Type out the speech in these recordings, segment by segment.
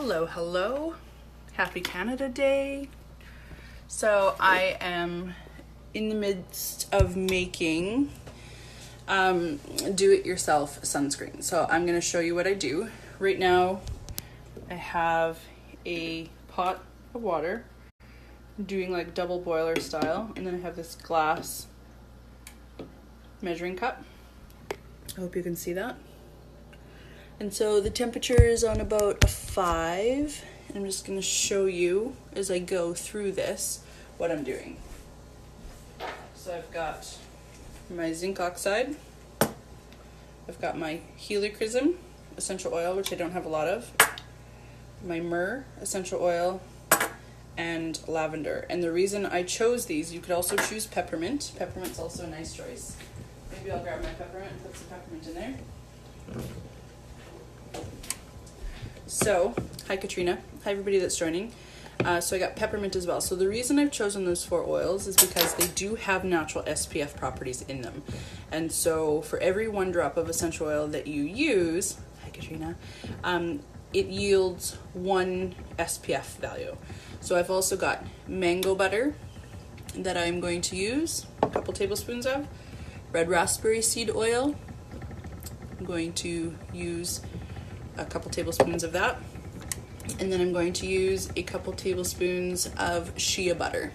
Hello, hello. Happy Canada Day. So I am in the midst of making do-it-yourself sunscreen. So I'm going to show you what I do. Right now I have a pot of water. I'm doing like double boiler style, and then I have this glass measuring cup. I hope you can see that. And so the temperature is on about a 5. I'm just going to show you as I go through this what I'm doing. So I've got my zinc oxide. I've got my Helichrysum essential oil, which I don't have a lot of. My Myrrh essential oil and lavender. And the reason I chose these, you could also choose peppermint. Peppermint's also a nice choice. Maybe I'll grab my peppermint and put some peppermint in there. So, hi Katrina. Hi everybody that's joining. So I got peppermint as well. So the reason I've chosen those 4 oils is because they do have natural SPF properties in them. And so for every 1 drop of essential oil that you use, hi Katrina, it yields 1 SPF value. So I've also got mango butter that I'm going to use, a couple tablespoons of, red raspberry seed oil. I'm going to use a couple tablespoons of that, and then I'm going to use a couple tablespoons of shea butter,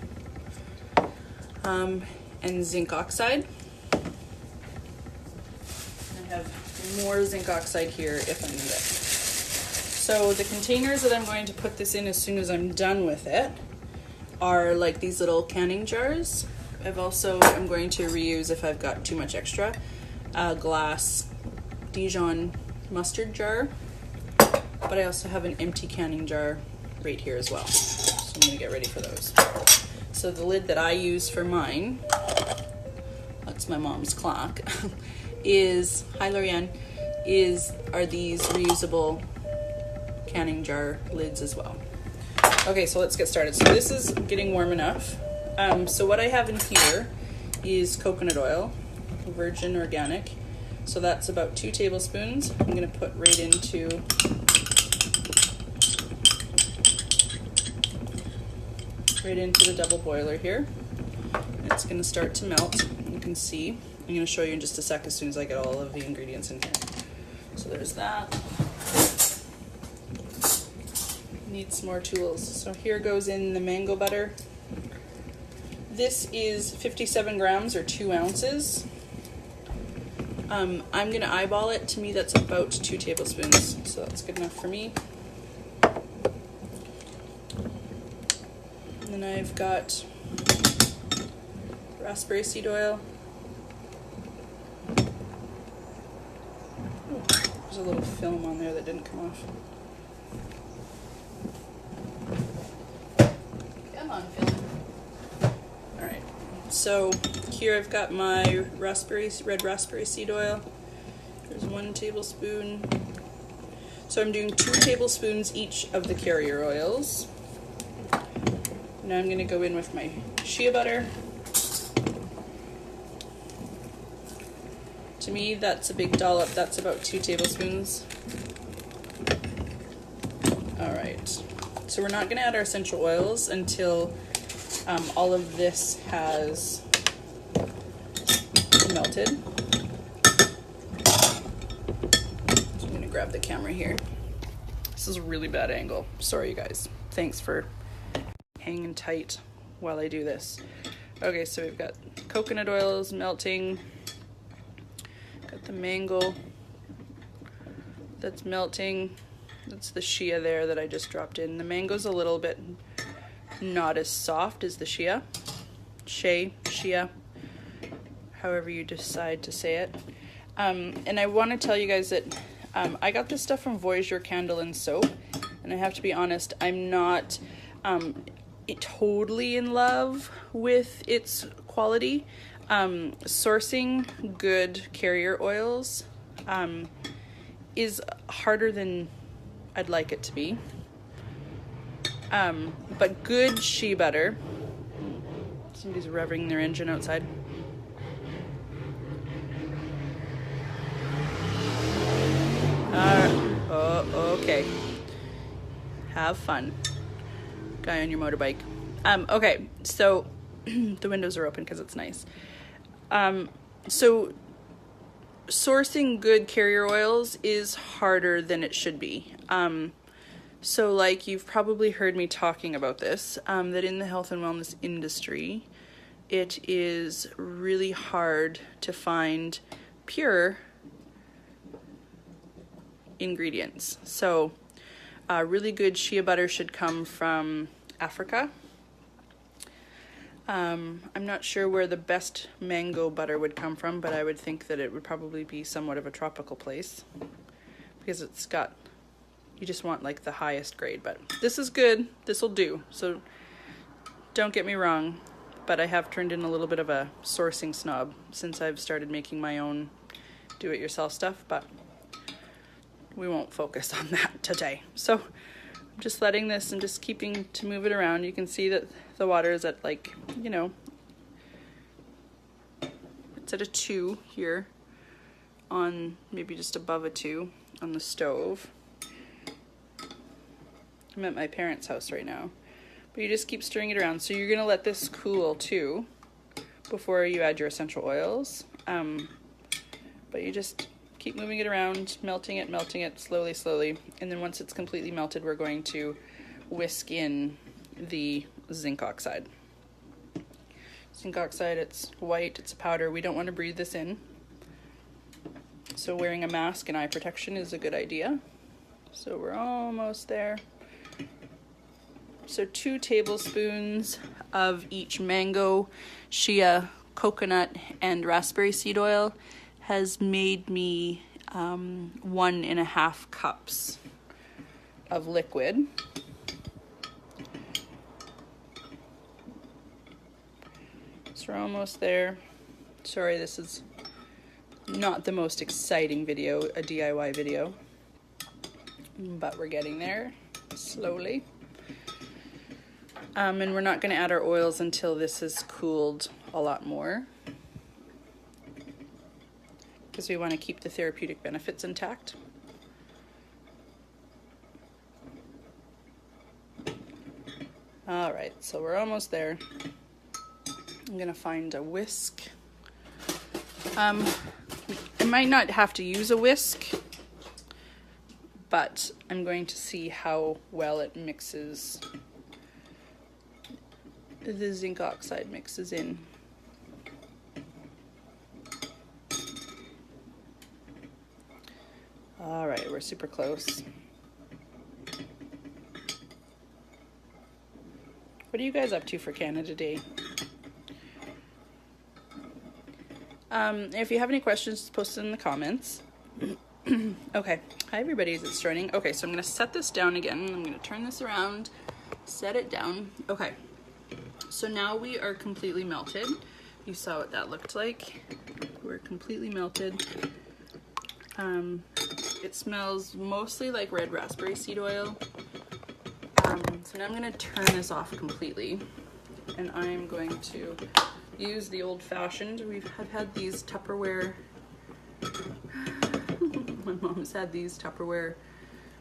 and zinc oxide. I have more zinc oxide here if I need it. So the containers that I'm going to put this in as soon as I'm done with it are like these little canning jars. I'm going to reuse, if I've got too much extra, a glass Dijon mustard jar. But I also have an empty canning jar right here as well. So I'm going to get ready for those. So the lid that I use for mine, that's my mom's clock, is, hi Lorianne, are these reusable canning jar lids as well. Okay, so let's get started. So this is getting warm enough. So what I have in here is coconut oil, virgin organic. So that's about 2 tablespoons. I'm going to put right into the double boiler here. It's going to start to melt. You can see. I'm going to show you in just a sec as soon as I get all of the ingredients in here. So there's that. Need some more tools. So here goes in the mango butter. This is 57 grams or 2 ounces. I'm going to eyeball it. To me, that's about 2 tablespoons. So that's good enough for me. And then I've got raspberry seed oil. Ooh, there's a little film on there that didn't come off. Come on, film. Alright, so here I've got my red raspberry seed oil. There's 1 tablespoon. So I'm doing 2 tablespoons each of the carrier oils. Now I'm going to go in with my shea butter. To me, that's a big dollop. That's about 2 tablespoons. Alright, so we're not going to add our essential oils until all of this has melted. So I'm going to grab the camera here. This is a really bad angle. Sorry, you guys. Thanks for hanging tight while I do this. Okay, so we've got coconut oils melting. Got the mango that's melting. That's the shea there that I just dropped in. The mango's a little bit not as soft as the shea, however you decide to say it. And I want to tell you guys that I got this stuff from Voyageur Candle and Soap, and I have to be honest, I'm not totally in love with its quality. Sourcing good carrier oils is harder than I'd like it to be. But good shea butter. Somebody's revving their engine outside. Okay. Have fun, guy on your motorbike. Okay, so the windows are open because it's nice. So sourcing good carrier oils is harder than it should be. So like you've probably heard me talking about this, that in the health and wellness industry, it is really hard to find pure ingredients. So really good shea butter should come from Africa. I'm not sure where the best mango butter would come from, but I would think that it would probably be somewhat of a tropical place because it's got, you just want like the highest grade, but this is good. This will do. So don't get me wrong, but I have turned in a little bit of a sourcing snob since I've started making my own do-it-yourself stuff, but we won't focus on that today. So I'm just letting this and just keeping to move it around. You can see that the water is at like, you know, it's at a 2 here on, maybe just above a 2 on the stove. I'm at my parents' house right now, but you just keep stirring it around. So you're gonna let this cool too before you add your essential oils. But you just keep moving it around, melting it slowly. And then once it's completely melted, we're going to whisk in the zinc oxide. Zinc oxide, it's white, it's a powder. We don't want to breathe this in. So wearing a mask and eye protection is a good idea. So we're almost there. So 2 tablespoons of each mango, shea, coconut, and raspberry seed oil has made me 1.5 cups of liquid. So we're almost there. Sorry, this is not the most exciting video, a DIY video, but we're getting there slowly. And we're not going to add our oils until this has cooled a lot more, because we want to keep the therapeutic benefits intact. All right, so we're almost there. I'm gonna find a whisk. I might not have to use a whisk, but I'm going to see how well it mixes. The zinc oxide mixes in. All right, we're super close. What are you guys up to for Canada Day? If you have any questions, post it in the comments. Okay, hi everybody, it's joining. Okay, so I'm gonna set this down again. I'm gonna turn this around, set it down. Okay, so now we are completely melted. You saw what that looked like. We're completely melted. It smells mostly like red raspberry seed oil. So now I'm gonna turn this off completely, and I'm going to use the old-fashioned. I've had these Tupperware. My mom's had these Tupperware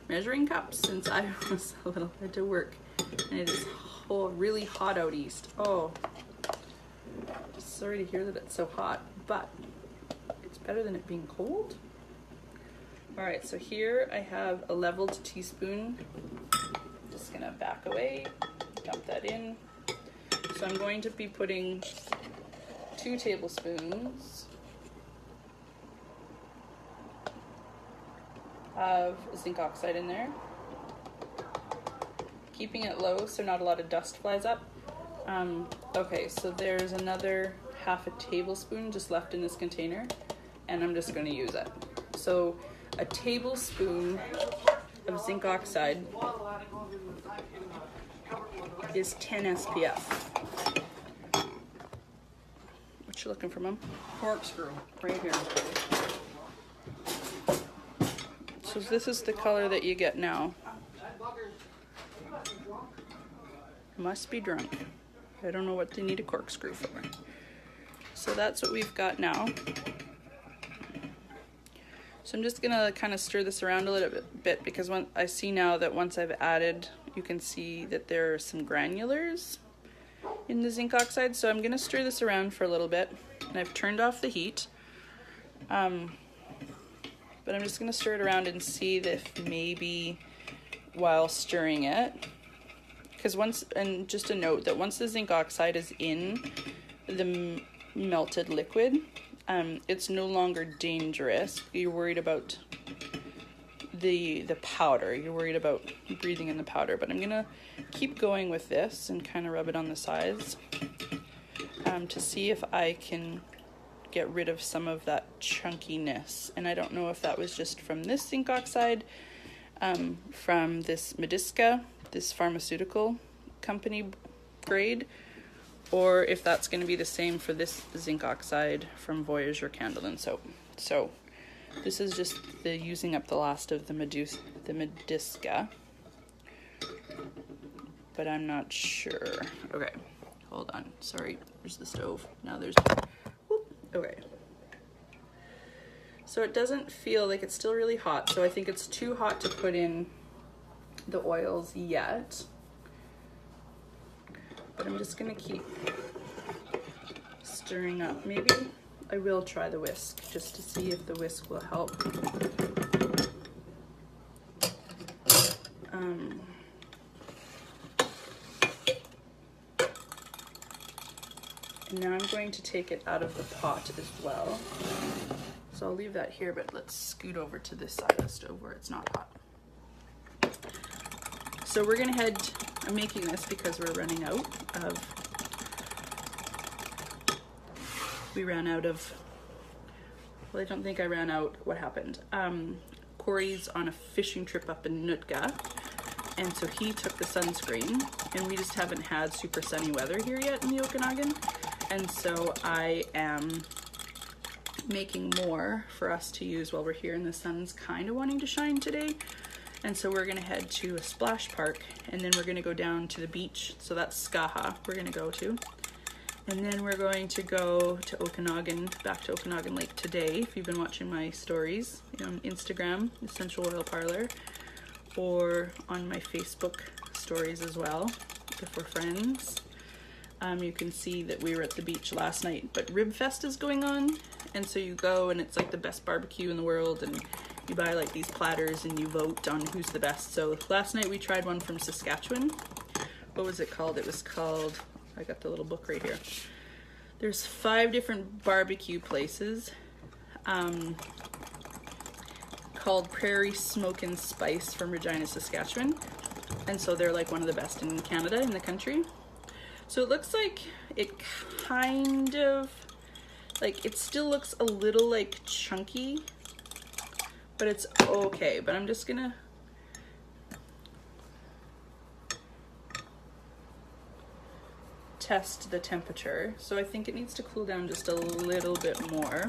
measuring cups since I was a little bit to work, and it is really hot out east. Oh, just sorry to hear that it's so hot, but it's better than it being cold. All right, so here I have a leveled teaspoon. Just gonna back away, dump that in. So I'm going to be putting 2 tablespoons of zinc oxide in there. Keeping it low so not a lot of dust flies up. Okay, so there's another 1/2 tablespoon just left in this container, and I'm just going to use it. So a tablespoon of zinc oxide is 10 SPF. What you looking for, Mom? Corkscrew, right here. So this is the color that you get now. Must be drunk. I don't know what they need a corkscrew for. So that's what we've got now. So I'm just gonna kind of stir this around a little bit because I see now that once I've added, you can see that there are some granulars in the zinc oxide. So I'm gonna stir this around for a little bit, and I've turned off the heat. But I'm just gonna stir it around and see if maybe while stirring it, because and just a note that once the zinc oxide is in the melted liquid, it's no longer dangerous. You're worried about the powder. You're worried about breathing in the powder. But I'm gonna keep going with this and kind of rub it on the sides to see if I can get rid of some of that chunkiness. And I don't know if that was just from this zinc oxide, from this Mediska, this pharmaceutical company grade, or if that's going to be the same for this zinc oxide from Voyager Candle and Soap. So this is just the using up the last of the Mediska, but I'm not sure. Okay, hold on. Sorry, there's the stove. Now there's, whoop, okay. So it doesn't feel like it's still really hot, so I think it's too hot to put in the oils yet. But I'm just gonna keep stirring up. Maybe I will try the whisk just to see if the whisk will help. And now I'm going to take it out of the pot as well. So I'll leave that here, but let's scoot over to this side of the stove where it's not hot. So we're gonna head, I'm making this because we're running out of, well, I don't think I ran out. What happened? Corey's on a fishing trip up in Nootka, and so he took the sunscreen, and we just haven't had super sunny weather here yet in the Okanagan, and so I am making more for us to use while we're here, and the sun's kind of wanting to shine today. And so we're gonna head to a splash park, and then we're gonna go down to the beach. So that's Skaha we're gonna go to. And then we're going to go to Okanagan, back to Okanagan Lake today. If you've been watching my stories on Instagram, Essential Oil Parlour, or on my Facebook stories as well, if we're friends. You can see that we were at the beach last night, but Rib Fest is going on. And so you go, and it's like the best barbecue in the world, and you buy like these platters and you vote on who's the best. So last night we tried one from Saskatchewan. What was it called? It was called, I got the little book right here. There's 5 different barbecue places called Prairie Smoke and Spice from Regina, Saskatchewan. And so they're like one of the best in Canada, in the country. So it looks like it kind of, like it still looks a little like chunky, but it's okay. But I'm just gonna test the temperature. So I think it needs to cool down just a little bit more.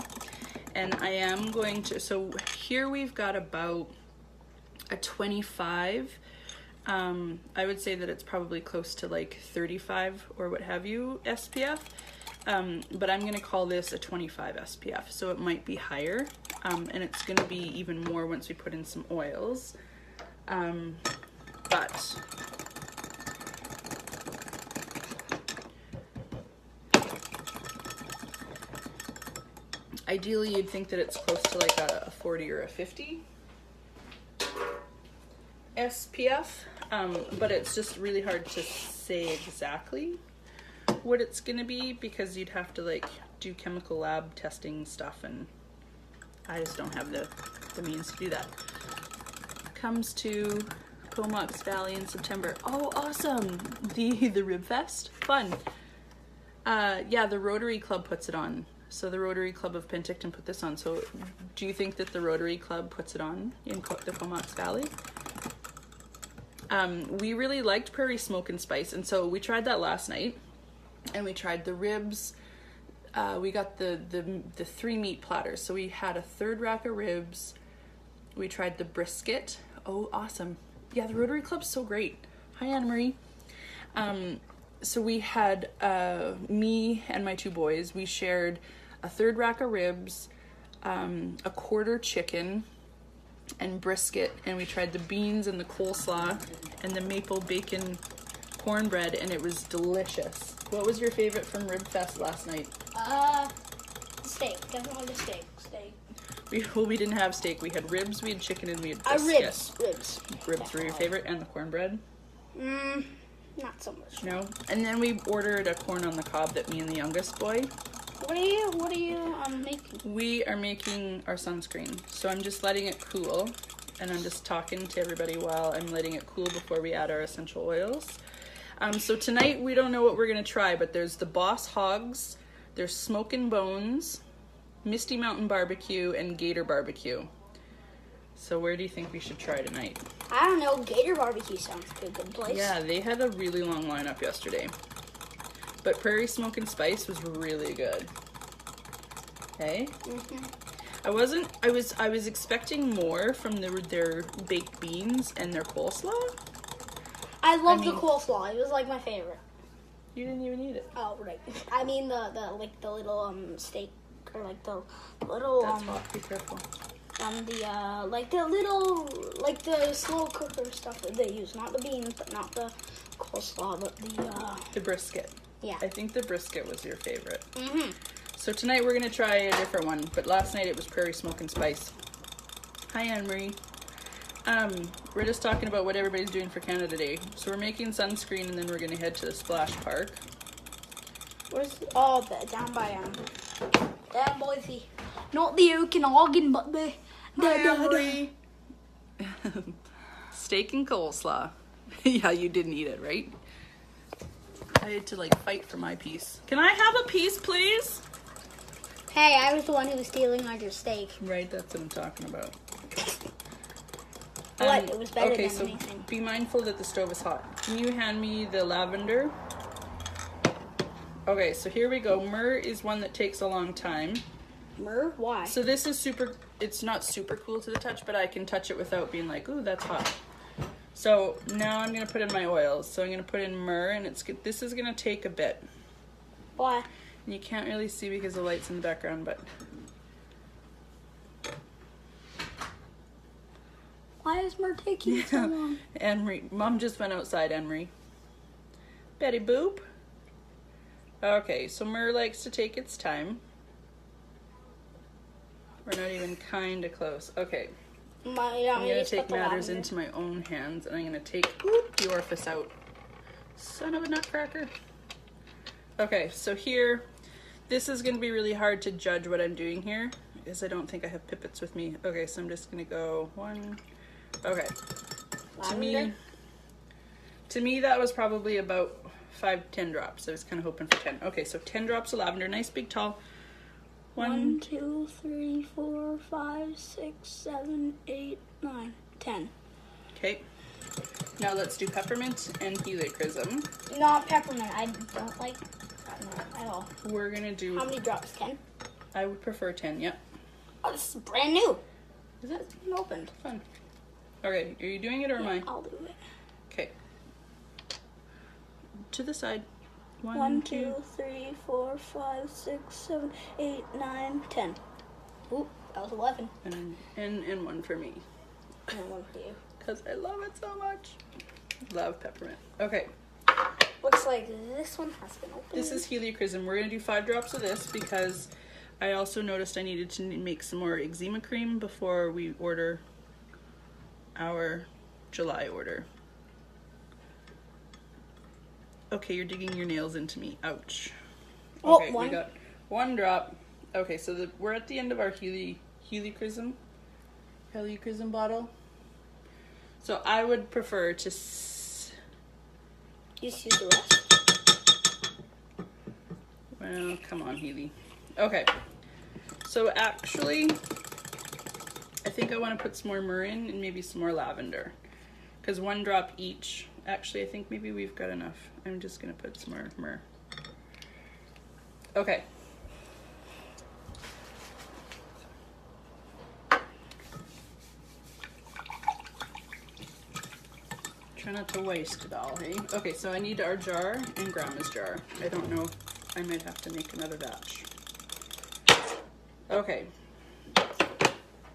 And I am going to, so here we've got about a 25. I would say that it's probably close to like 35 or what have you SPF. But I'm gonna call this a 25 SPF, so it might be higher, and it's gonna be even more once we put in some oils. But ideally you'd think that it's close to like a 40 or a 50 SPF, but it's just really hard to say exactly what it's gonna be because you'd have to like do chemical lab testing stuff, and I just don't have the means to do that. Comes to Comox Valley in September. Oh, awesome! The Rib Fest, fun. Yeah, the Rotary Club puts it on. So the Rotary Club of Penticton put this on. So do you think that the Rotary Club puts it on in the Comox Valley? We really liked Prairie Smoke and Spice, and so we tried that last night, and we tried the ribs. We got the 3 meat platters. So we had a 3rd rack of ribs. We tried the brisket. Oh, awesome. Yeah, the Rotary Club's so great. Hi, Anna Marie. So we had me and my 2 boys. We shared a 3rd rack of ribs, a quarter chicken and brisket, and we tried the beans and the coleslaw and the maple bacon cornbread, and it was delicious. What was your favorite from Rib Fest last night? Steak. Definitely the steak. We didn't have steak. We had ribs, we had chicken, and we had brisket. Ribs. Ribs were your favorite, and the cornbread? Not so much. No? And then we ordered a corn on the cob that me and the youngest boy. What are you making? We are making our sunscreen. So I'm just letting it cool, and I'm just talking to everybody while I'm letting it cool before we add our essential oils. So tonight we don't know what we're gonna try, but there's the Boss Hogs, there's Smokin' Bones, Misty Mountain Barbecue, and Gator Barbecue. So where do you think we should try tonight? I don't know. Gator Barbecue sounds like a good place. Yeah, they had a really long lineup yesterday. But Prairie Smoke and Spice was really good. Hey? I was expecting more from their baked beans and their coleslaw. I love the coleslaw. It was like my favorite. You didn't even eat it. Oh, right. I mean the little steak, or like the little That's hot. Be careful. the slow cooker stuff that they use. Not the beans, but not the coleslaw, but the brisket. Yeah. I think the brisket was your favorite. So tonight we're gonna try a different one, but last night it was Prairie Smoke and Spice. Hi, Anne-Marie. We're just talking about what everybody's doing for Canada Day. So we're making sunscreen, and then we're gonna head to the splash park. Where's down by down Boise, not the Okanagan, but the steak and coleslaw. Yeah, you didn't eat it, right? I had to like fight for my piece. Can I have a piece, please? Hey, I was the one who was stealing your steak. Right, that's what I'm talking about. What? It was better okay, than so anything. be mindful that the stove is hot. Can you hand me the lavender? Okay, so here we go. Myrrh is one that takes a long time. Myrrh? Why? So this is it's not super cool to the touch, but I can touch it without being like, ooh, that's hot. So now I'm going to put in my oils. So I'm going to put in myrrh, and this is going to take a bit. Why? And you can't really see because the light's in the background, but... Why is myrrh taking so long? Anne-Marie, Mom just went outside, Anne-Marie. Betty Boop. Okay, so myrrh likes to take its time. We're not even kind of close. Okay. I'm going to take matters into my own hands, and I'm going to take the orifice out. Son of a nutcracker. Okay, so here, this is going to be really hard to judge what I'm doing here, because I don't think I have pipettes with me. Okay, so I'm just going to go 1... Okay. To me, that was probably about 5-10 drops. I was kind of hoping for 10. Okay, so 10 drops of lavender, nice big tall. 1, 2, 3, 4, 5, 6, 7, 8, 9, 10. Okay. Now let's do peppermint and helichrysum. Not peppermint. I don't like peppermint at all. We're gonna do. How many drops? 10? I would prefer 10. Yep. Oh, this is brand new. Is it? It's been opened. Fun. Okay, are you doing it or am I? I'll do it. Okay. To the side. 1, 2, 3, 4, 5, 6, 7, 8, 9, 10. Oop, that was 11. And one for me. And one for you. Because I love it so much. Love peppermint. Okay. Looks like this one has been opened. This is helichrysum. We're going to do 5 drops of this because I also noticed I needed to make some more eczema cream before we order our July order. Okay, you're digging your nails into me. Ouch. Okay, we got 1 drop. Okay, so we're at the end of our helichrysum bottle. So I would prefer to just use the rest. Well, come on, Healy. Okay. So actually, I think I want to put some more myrrh in and maybe some more lavender. Because 1 drop each. Actually, I think maybe we've got enough. I'm just going to put some more myrrh. Okay. Try not to waste it all, hey? Okay, so I need our jar and Grandma's jar. I don't know. I might have to make another batch. Okay.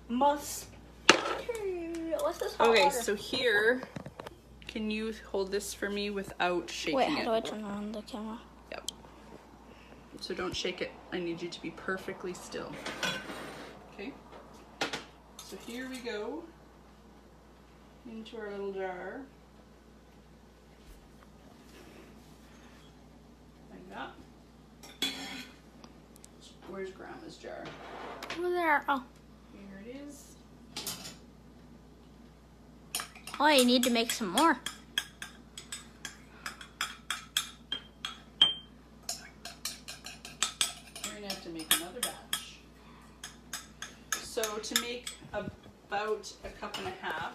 Mustard. What's this hot Okay, water? so here, can you hold this for me without shaking Wait, it? how do I turn on the camera? Yep. So don't shake it. I need you to be perfectly still. Okay. So here we go into our little jar. Like that. Where's Grandma's jar? Over there. Oh. Here it is. Oh, you need to make some more. We're gonna have to make another batch. So to make about a cup and a half,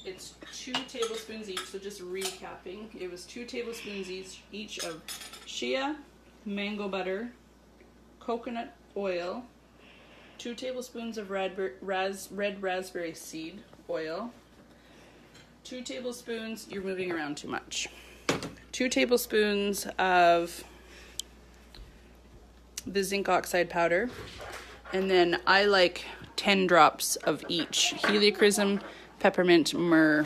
it's 2 tablespoons each. So just recapping, it was 2 tablespoons each of shea, mango butter, coconut oil, 2 tablespoons of red raspberry seed oil, 2 tablespoons, you're moving around too much, 2 tablespoons of the zinc oxide powder, and then I like 10 drops of each, Helichrysum, peppermint, myrrh,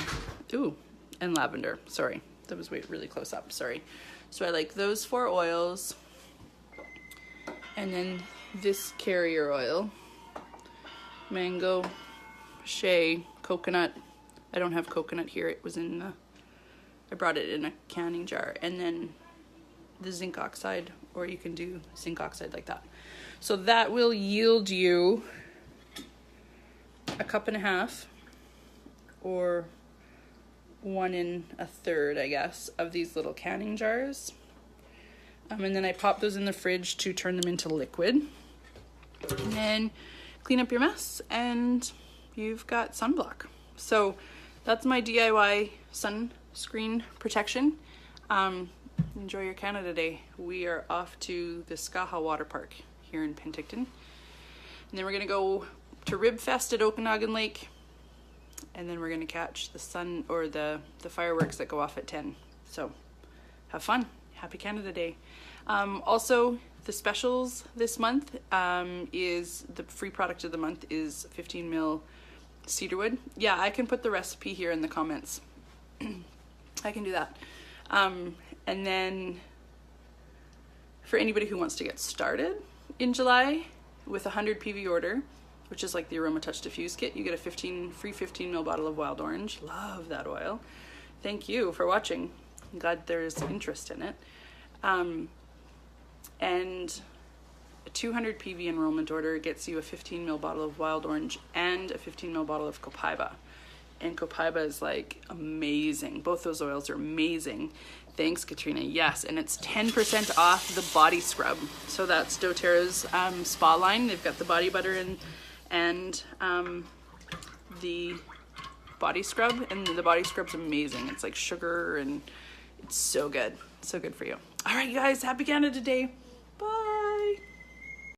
and lavender. Sorry, that was really close up, sorry. So I like those 4 oils, and then this carrier oil, mango, shea, coconut. I don't have coconut here, it was in the, I brought it in a canning jar, and then the zinc oxide, or you can do zinc oxide like that. So that will yield you a cup and a half, or 1 1/3, I guess, of these little canning jars. And then I pop those in the fridge to turn them into liquid. And then clean up your mess and you've got sunblock. So that's my DIY sunscreen protection. Enjoy your Canada Day. We are off to the Skaha Water Park here in Penticton. And then we're gonna go to Rib Fest at Okanagan Lake. And then we're gonna catch the sun, or the fireworks that go off at 10. So have fun. Happy Canada Day. Also, the specials this month is, the free product of the month is 15 ml cedarwood. Yeah, I can put the recipe here in the comments. I can do that. And then for anybody who wants to get started in July with a 100 PV order, which is like the Aroma Touch Diffuse Kit, you get a free 15 ml bottle of wild orange. Love that oil. Thank you for watching. I'm glad there's interest in it. And a 200 PV enrollment order gets you a 15 ml bottle of wild orange and a 15 ml bottle of copaiba. And copaiba is like amazing. Both those oils are amazing. Thanks, Katrina. Yes, and it's 10% off the body scrub. So that's doTERRA's spa line. They've got the body butter and the body scrub, and the body scrub's amazing. It's like sugar and it's so good. So good for you. All right, you guys, happy Canada Day. Bye.